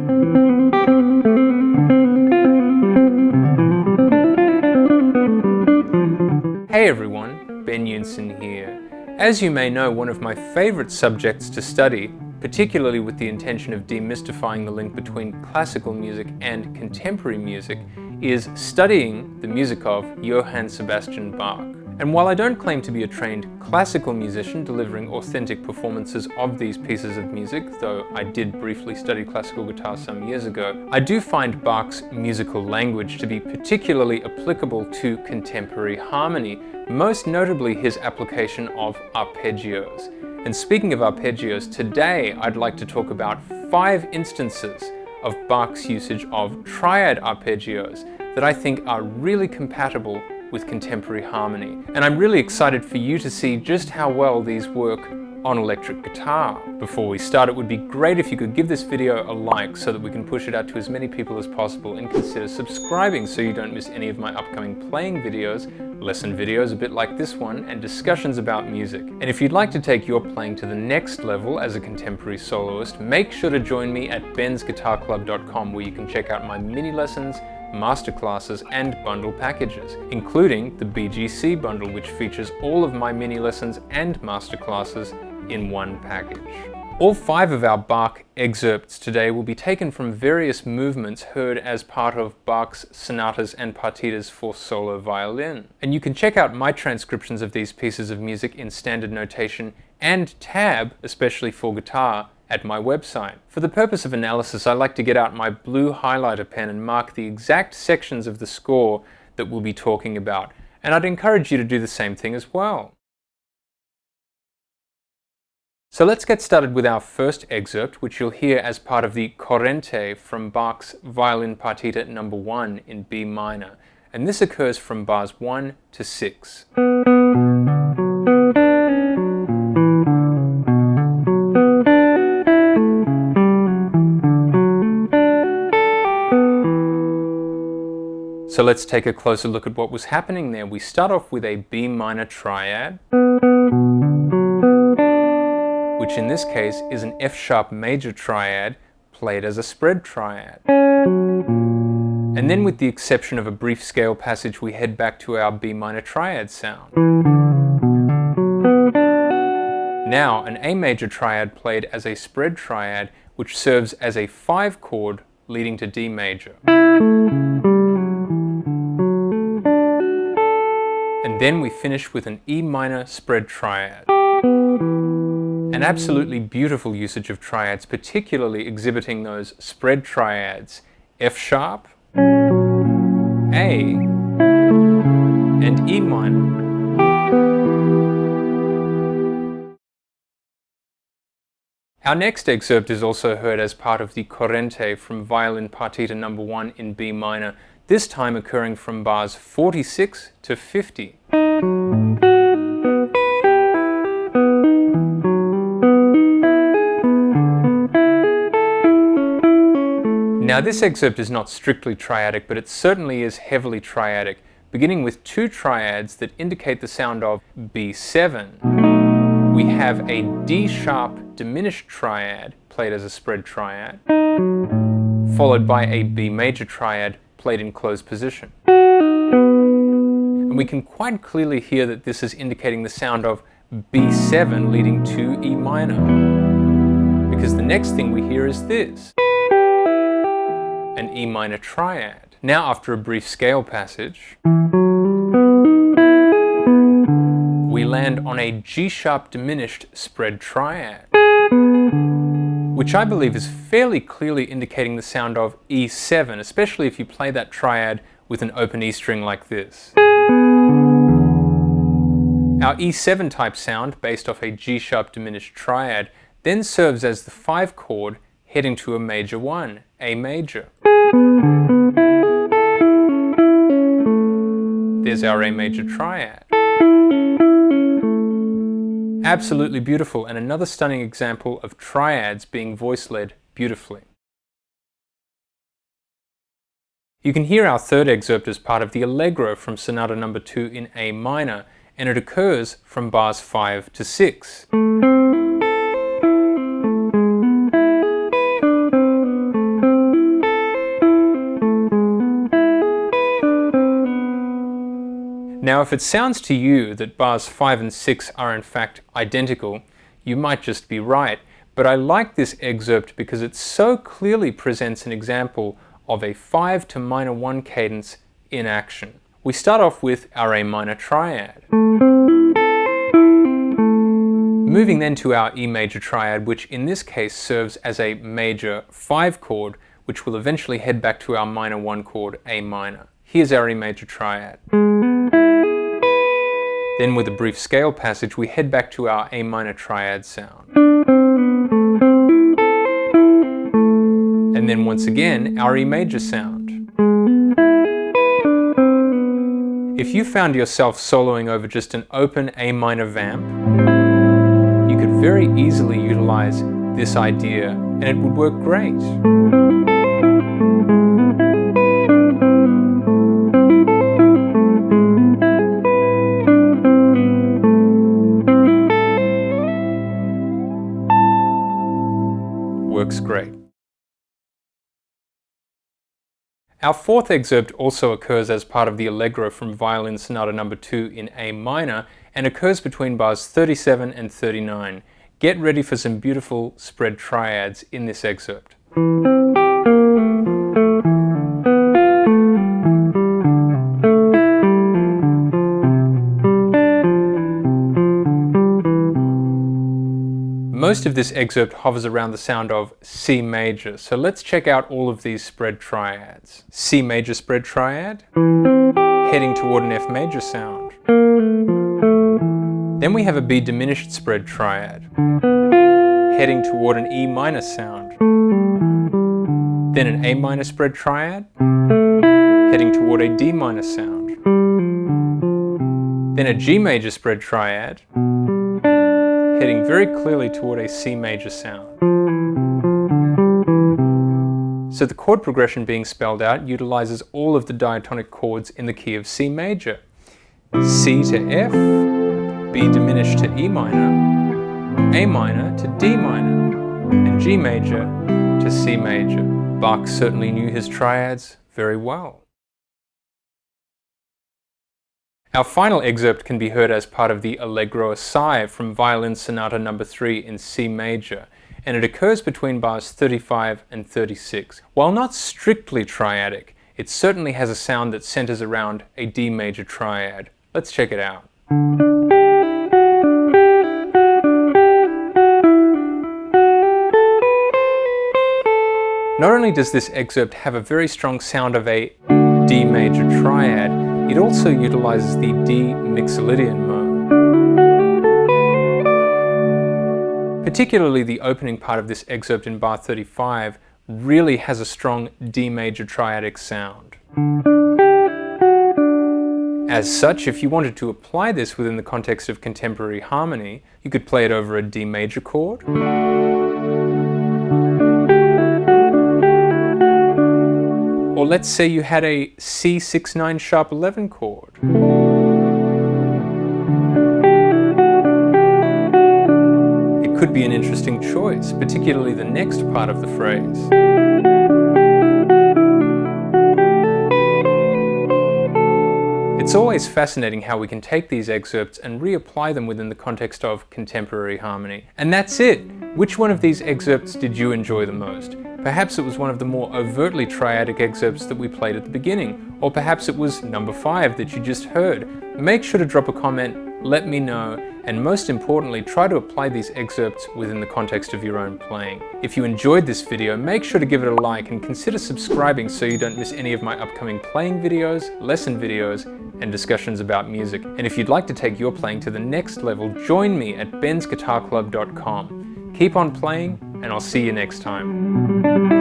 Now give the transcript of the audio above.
Hey everyone, Ben Yunson here. As you may know, one of my favorite subjects to study, particularly with the intention of demystifying the link between classical music and contemporary music, is studying the music of Johann Sebastian Bach. And while I don't claim to be a trained classical musician delivering authentic performances of these pieces of music, though I did briefly study classical guitar some years ago, I do find Bach's musical language to be particularly applicable to contemporary harmony, most notably his application of arpeggios. And speaking of arpeggios, today I'd like to talk about 5 instances of Bach's usage of triad arpeggios that I think are really compatible with contemporary harmony. And I'm really excited for you to see just how well these work on electric guitar. Before we start, it would be great if you could give this video a like so that we can push it out to as many people as possible, and consider subscribing so you don't miss any of my upcoming playing videos, lesson videos a bit like this one, and discussions about music. And if you'd like to take your playing to the next level as a contemporary soloist, make sure to join me at bensguitarclub.com, where you can check out my mini lessons, masterclasses and bundle packages, including the BGC bundle, which features all of my mini lessons and masterclasses in one package. All 5 of our Bach excerpts today will be taken from various movements heard as part of Bach's sonatas and partitas for solo violin. And you can check out my transcriptions of these pieces of music in standard notation and tab, especially for guitar, at my website. For the purpose of analysis, I like to get out my blue highlighter pen and mark the exact sections of the score that we'll be talking about, and I'd encourage you to do the same thing as well. So let's get started with our first excerpt, which you'll hear as part of the Corrente from Bach's Violin Partita No. 1 in B minor, and this occurs from bars 1 to 6. So let's take a closer look at what was happening there. We start off with a B minor triad, which in this case is an F sharp major triad played as a spread triad. And then, with the exception of a brief scale passage, we head back to our B minor triad sound. Now an A major triad played as a spread triad, which serves as a 5 chord leading to D major. And then we finish with an E minor spread triad. An absolutely beautiful usage of triads, particularly exhibiting those spread triads F sharp, A, and E minor. Our next excerpt is also heard as part of the Corrente from Violin Partita No. 1 in B minor, this time occurring from bars 46 to 50. Now this excerpt is not strictly triadic, but it certainly is heavily triadic, beginning with 2 triads that indicate the sound of B7. We have a D sharp diminished triad played as a spread triad, followed by a B major triad played in closed position. And we can quite clearly hear that this is indicating the sound of B7 leading to E minor, because the next thing we hear is this, an E minor triad. Now, after a brief scale passage, we land on a G sharp diminished spread triad, which I believe is fairly clearly indicating the sound of E7, especially if you play that triad with an open E string like this. Our E7 type sound, based off a G sharp diminished triad, then serves as the 5 chord heading to a major 1, A major. There's our A major triad. Absolutely beautiful, and another stunning example of triads being voice-led beautifully. You can hear our third excerpt as part of the Allegro from Sonata No. 2 in A minor, and it occurs from bars 5 to 6. Now, if it sounds to you that bars 5 and 6 are in fact identical, you might just be right, but I like this excerpt because it so clearly presents an example of a 5 to minor 1 cadence in action. We start off with our A minor triad. Moving then to our E major triad, which in this case serves as a major 5 chord, which will eventually head back to our minor 1 chord, A minor. Here's our E major triad. Then with a brief scale passage, we head back to our A minor triad sound. And then once again, our E major sound. If you found yourself soloing over just an open A minor vamp, you could very easily utilize this idea and it would work great. Works great. Our fourth excerpt also occurs as part of the Allegro from Violin Sonata No. 2 in A minor and occurs between bars 37 and 39. Get ready for some beautiful spread triads in this excerpt. Most of this excerpt hovers around the sound of C major, so let's check out all of these spread triads. C major spread triad, heading toward an F major sound. Then we have a B diminished spread triad, heading toward an E minor sound. Then an A minor spread triad, heading toward a D minor sound. Then a G major spread triad, heading very clearly toward a C major sound. So the chord progression being spelled out utilizes all of the diatonic chords in the key of C major. C to F, B diminished to E minor, A minor to D minor, and G major to C major. Bach certainly knew his triads very well. Our final excerpt can be heard as part of the Allegro assai from Violin Sonata No. 3 in C major, and it occurs between bars 35 and 36. While not strictly triadic, it certainly has a sound that centers around a D major triad. Let's check it out. Not only does this excerpt have a very strong sound of a D major triad, it also utilizes the D Mixolydian mode. Particularly the opening part of this excerpt in bar 35 really has a strong D major triadic sound. As such, if you wanted to apply this within the context of contemporary harmony, you could play it over a D major chord, or let's say you had a C69 sharp 11 chord. It could be an interesting choice, particularly the next part of the phrase. It's always fascinating how we can take these excerpts and reapply them within the context of contemporary harmony. And that's it! Which one of these excerpts did you enjoy the most? Perhaps it was one of the more overtly triadic excerpts that we played at the beginning, or perhaps it was number 5 that you just heard. Make sure to drop a comment, let me know, and most importantly, try to apply these excerpts within the context of your own playing. If you enjoyed this video, make sure to give it a like and consider subscribing so you don't miss any of my upcoming playing videos, lesson videos, and discussions about music. And if you'd like to take your playing to the next level, join me at bensguitarclub.com. Keep on playing, and I'll see you next time.